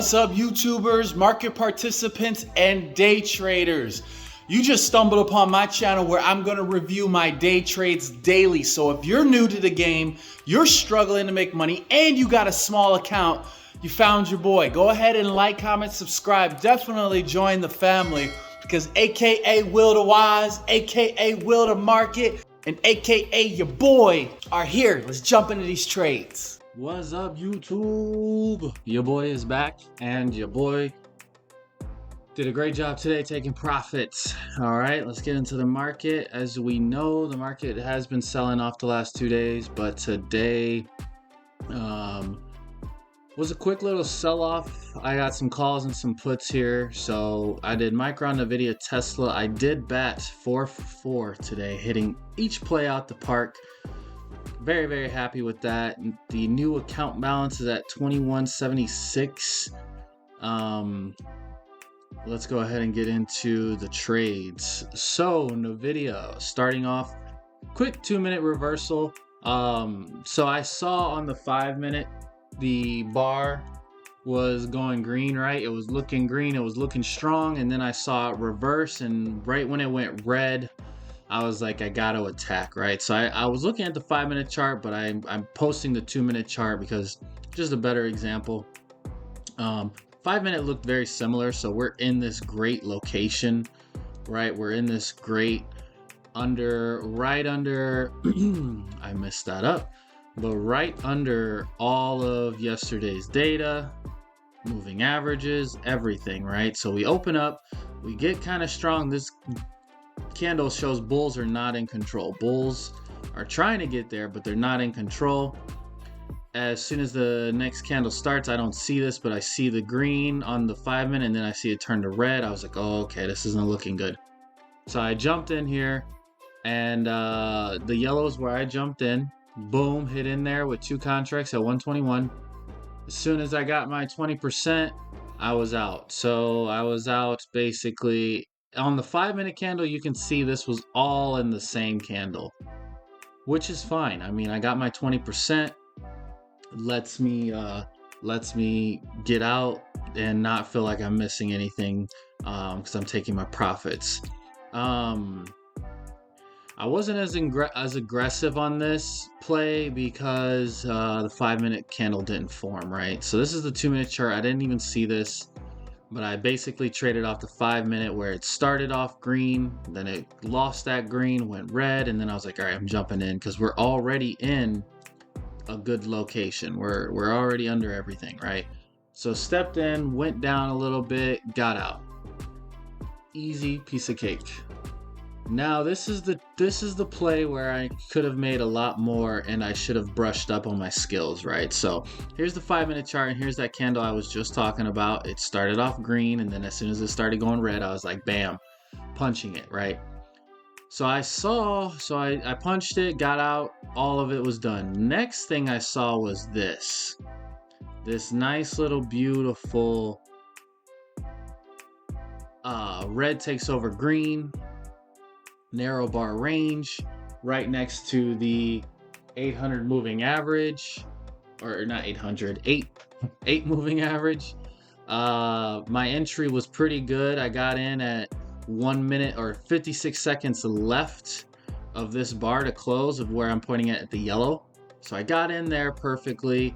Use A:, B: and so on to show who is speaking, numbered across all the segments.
A: What's up, YouTubers, market participants, and day traders? You just stumbled upon my channel where I'm going to review my day trades daily. So if you're new to the game, you're struggling to make money, and you got a small account, you found your boy. Go ahead and like, comment, subscribe. Definitely join the family because AKA Will the Wise, AKA Will the Market, and AKA your boy are here. Let's jump into these trades. What's up, YouTube? Your boy is back, and your boy did a great job today taking profits. All right, let's get into the market. As we know, the market has been selling off the last 2 days, but today was a quick little sell-off. I got some calls and some puts here. So I did Micron, NVDA, Tesla. I did bat 4 for 4 today, hitting each play out the park. Very, very happy with that. The new account balance is at 2176. Let's go ahead and get into the trades. So NVIDIA, starting off, quick 2-minute reversal. So I saw on the 5-minute, the bar was going green, right? It was looking green, it was looking strong, and then I saw it reverse, and right when it went red, I was like, I got to attack, right? So I was looking at the 5-minute chart, but I'm posting the 2-minute chart because just a better example. 5-minute looked very similar, so we're in this great location, right? We're in this great right under I messed that up, but right under all of yesterday's data, moving averages, everything, right? So we open up, we get kind of strong. This candle shows bulls are not in control. Bulls are trying to get there, but they're not in control. As soon as the next candle starts, I don't see this, but I see the green on the 5-minute, and then I see it turn to red. I was like, oh, okay, this isn't looking good. So I jumped in here, and the yellow is where I jumped in. Boom, hit in there with 2 contracts at 121. As soon as I got my 20%, I was out. So I was out basically. On the 5-minute candle, you can see this was all in the same candle, which is fine. I mean, I got my 20%. Lets me get out and not feel like I'm missing anything because I'm taking my profits. I wasn't as aggressive on this play because the 5-minute candle didn't form, right? So this is the 2-minute chart. I didn't even see this, but I basically traded off the 5-minute where it started off green, then it lost that green, went red, and then I was like, all right, I'm jumping in because we're already in a good location. We're already under everything, right? So stepped in, went down a little bit, got out. Easy piece of cake. Now this is the play where I could have made a lot more and I should have brushed up on my skills, right? So here's the 5-minute chart, and here's that candle I was just talking about. It started off green, and then as soon as it started going red, I was like, bam, punching it, right? So I punched it, got out, all of it was done. Next thing I saw was this nice little beautiful red takes over green, narrow bar range right next to the 800 moving average, or not 800, 8 moving average. My entry was pretty good. I got in at 1 minute or 56 seconds left of this bar to close of where I'm pointing at the yellow. So I got in there perfectly,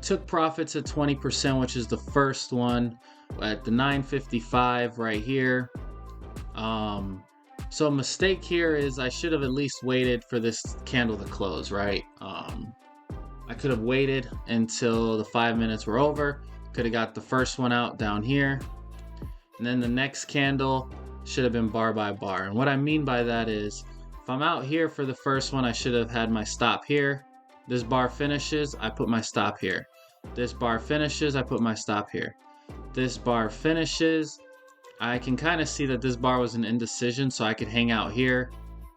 A: took profits at 20%, which is the first one at the 955 right here. So mistake here is I should have at least waited for this candle to close, right? I could have waited until the 5 minutes were over. Could have got the first one out down here. And then the next candle should have been bar by bar. And what I mean by that is if I'm out here for the first one, I should have had my stop here. This bar finishes, I put my stop here. This bar finishes, I put my stop here. This bar finishes, I can kind of see that this bar was an indecision, so I could hang out here,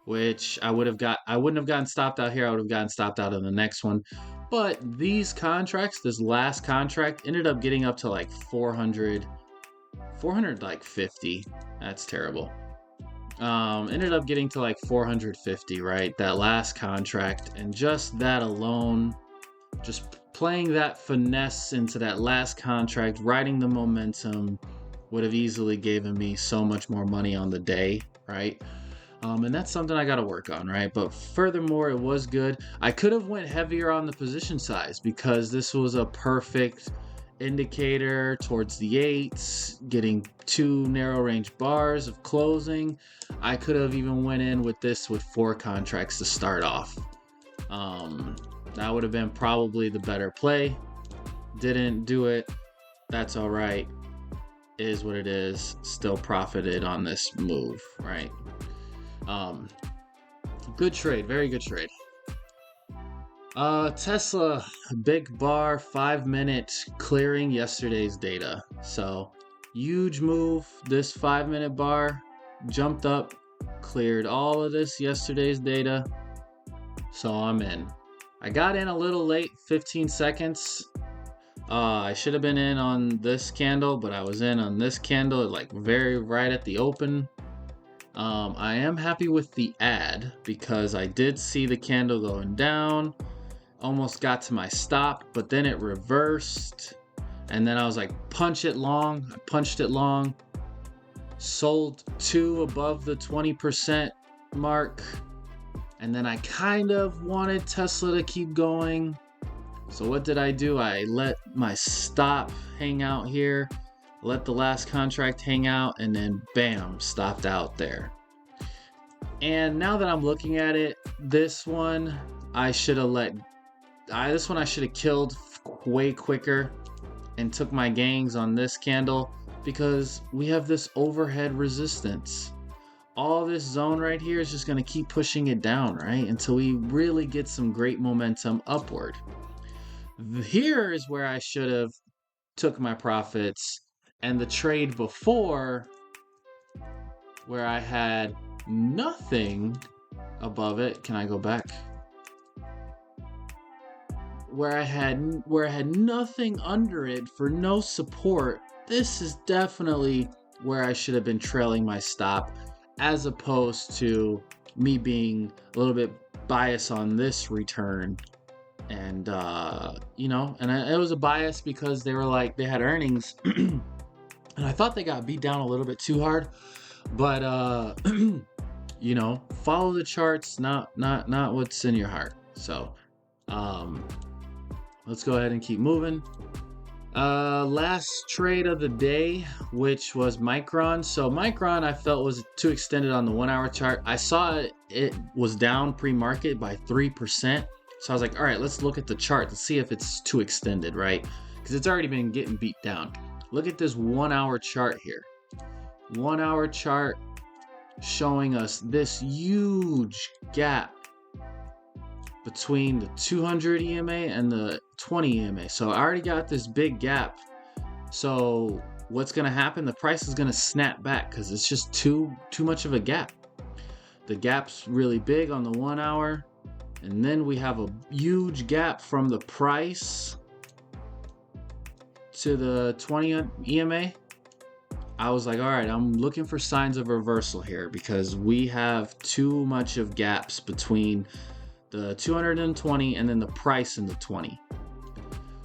A: which I wouldn't have gotten stopped out here. I would have gotten stopped out in the next one. But these contracts, this last contract ended up getting up to like 450. That's terrible. Ended up getting to like 450, right? That last contract, and just that alone just playing that finesse into that last contract, riding the momentum, would have easily given me so much more money on the day, right? And that's something I got to work on, right? But furthermore, it was good. I could have went heavier on the position size because this was a perfect indicator towards the eights, getting 2 narrow range bars of closing. I could have even went in with this with 4 contracts to start off. That would have been probably the better play. Didn't do it. That's all right. Is what it is. Still profited on this move, right? Good trade, very good trade. Tesla, big bar, 5-minute clearing yesterday's data. So huge move. This 5-minute bar jumped up, cleared all of this yesterday's data. So I'm in. I got in a little late, 15 seconds. I should have been in on this candle, but I was in on this candle like very right at the open. I am happy with the ad because I did see the candle going down, almost got to my stop, but then it reversed, and then I was like, punch it long. I punched it long, sold 2 above the 20% mark, and then I kind of wanted Tesla to keep going. So what did I do? I let my stop hang out here, let the last contract hang out, and then bam, stopped out there. And now that I'm looking at it, this one I should have killed way quicker and took my gangs on this candle because we have this overhead resistance. All this zone right here is just going to keep pushing it down, right? Until we really get some great momentum upward. Here is where I should have took my profits, and the trade before where I had nothing above it. Can I go back? Where I had nothing under it for no support. This is definitely where I should have been trailing my stop, as opposed to me being a little bit biased on this return. And it was a bias because they had earnings and I thought they got beat down a little bit too hard, but follow the charts, not what's in your heart. So let's go ahead and keep moving. Last trade of the day, which was Micron. So Micron I felt was too extended on the 1-hour chart. I saw it was down pre-market by 3%. So I was like, all right, let's look at the chart to see if it's too extended, right? Because it's already been getting beat down. Look at this 1-hour chart here. 1-hour chart showing us this huge gap between the 200 EMA and the 20 EMA. So I already got this big gap. So what's going to happen? The price is going to snap back because it's just too much of a gap. The gap's really big on the 1-hour. And then we have a huge gap from the price to the 20 EMA. I was like, all right, I'm looking for signs of reversal here because we have too much of gaps between the 220 and then the price in the 20.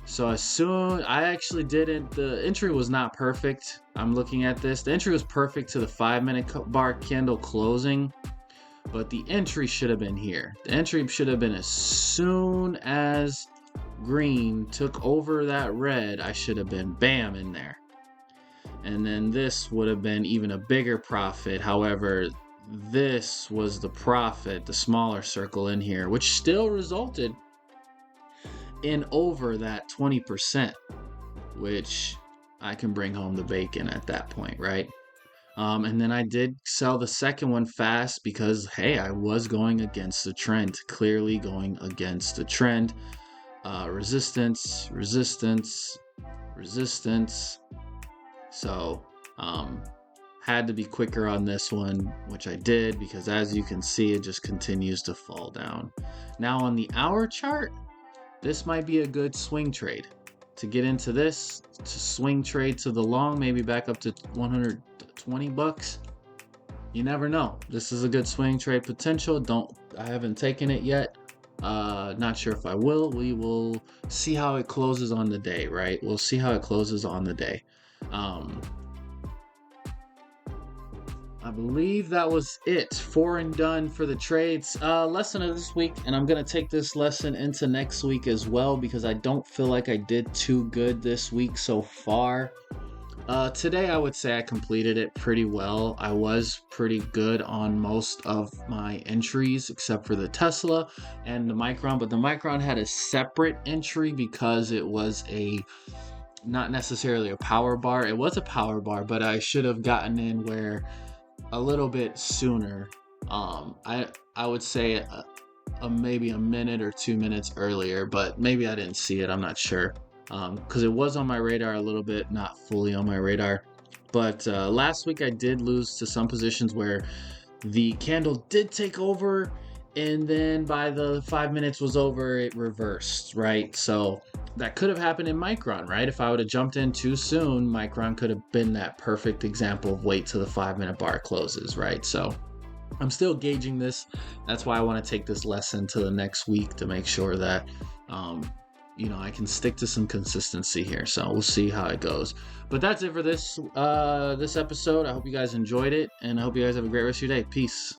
A: So the entry was not perfect. I'm looking at this. The entry was perfect to the 5-minute bar candle closing. But the entry should have been here. The entry should have been as soon as green took over that red, I should have been bam in there. And then this would have been even a bigger profit. However, this was the profit, the smaller circle in here, which still resulted in over that 20%, which I can bring home the bacon at that point, right? And then I did sell the second one fast because, hey, I was going against the trend, clearly going against the trend. Resistance. So, had to be quicker on this one, which I did because as you can see, it just continues to fall down. Now on the hour chart, this might be a good swing trade. To get into this, to swing trade to the long, maybe back up to $120. You never know. This is a good swing trade potential. I haven't taken it yet. Not sure if I will. We will see how it closes on the day, right? We'll see how it closes on the day. I believe that was it. 4 and done for the trades. Lesson of this week, and I'm going to take this lesson into next week as well because I don't feel like I did too good this week so far. Today, I would say I completed it pretty well. I was pretty good on most of my entries except for the Tesla and the Micron, but the Micron had a separate entry because it was not necessarily a power bar. It was a power bar, but I should have gotten in where a little bit sooner. I would say maybe a minute or 2 minutes earlier, but maybe I didn't see it. I'm not sure. Because it was on my radar a little bit, not fully on my radar. But last week I did lose to some positions where the candle did take over, and then by the 5 minutes was over, it reversed, right? So that could have happened in Micron, right? If I would have jumped in too soon, Micron could have been that perfect example of wait till the 5 minute bar closes, right? So I'm still gauging this. That's why I want to take this lesson to the next week to make sure that I can stick to some consistency here. So we'll see how it goes. But that's it for this episode. I hope you guys enjoyed it, and I hope you guys have a great rest of your day. Peace.